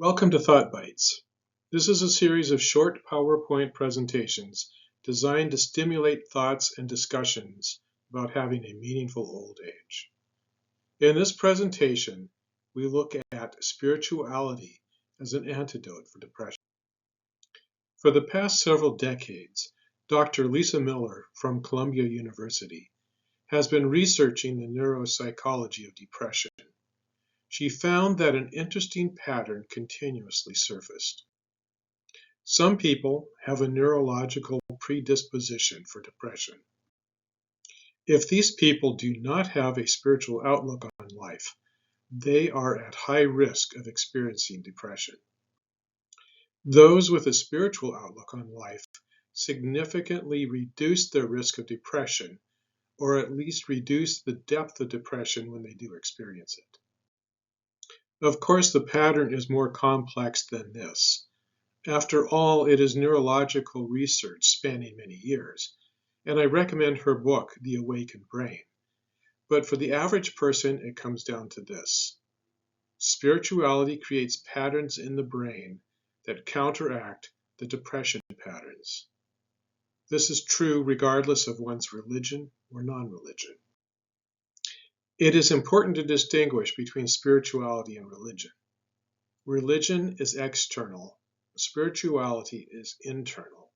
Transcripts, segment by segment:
Welcome to Thought Bites. This is a series of short PowerPoint presentations designed to stimulate thoughts and discussions about having a meaningful old age. In this presentation, we look at spirituality as an antidote for depression. For the past several decades, Dr. Lisa Miller from Columbia University has been researching the neuropsychology of depression. She found that an interesting pattern continuously surfaced. Some people have a neurological predisposition for depression. If these people do not have a spiritual outlook on life, they are at high risk of experiencing depression. Those with a spiritual outlook on life significantly reduce their risk of depression, or at least reduce the depth of depression when they do experience it. Of course, the pattern is more complex than this. After all, it is neurological research spanning many years, and I recommend her book, The Awakened Brain. But for the average person, it comes down to this. Spirituality creates patterns in the brain that counteract the depression patterns. This is true regardless of one's religion or non-religion. It is important to distinguish between spirituality and religion. Religion is external. Spirituality is internal.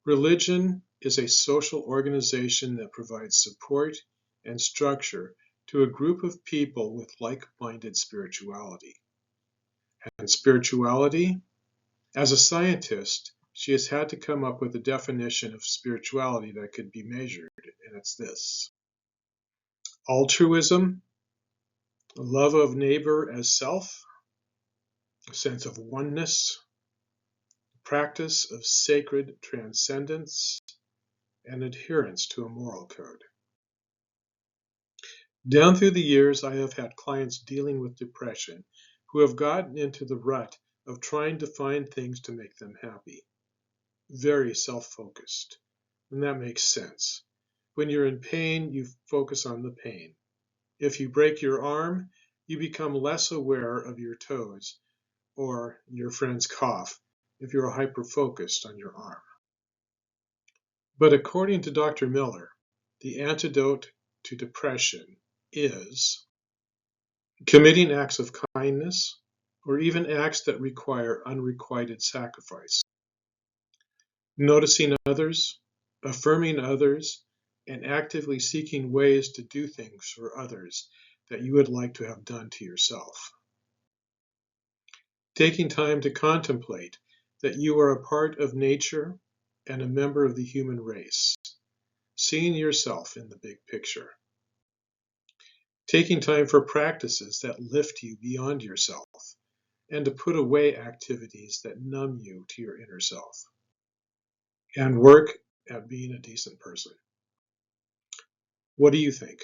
Religion is a social organization that provides support and structure to a group of people with like-minded spirituality. And spirituality? As a scientist, she has had to come up with a definition of spirituality that could be measured, and it's this. Altruism, love of neighbor as self, a sense of oneness, practice of sacred transcendence, and adherence to a moral code. Down through the years, I have had clients dealing with depression who have gotten into the rut of trying to find things to make them happy. Very self-focused, and that makes sense. When you're in pain, you focus on the pain. If you break your arm, you become less aware of your toes or your friend's cough if you're hyper-focused on your arm. But according to Dr. Miller, the antidote to depression is committing acts of kindness or even acts that require unrequited sacrifice, noticing others, affirming others, and actively seeking ways to do things for others that you would like to have done to yourself. Taking time to contemplate that you are a part of nature and a member of the human race. Seeing yourself in the big picture. Taking time for practices that lift you beyond yourself and to put away activities that numb you to your inner self. And work at being a decent person. What do you think?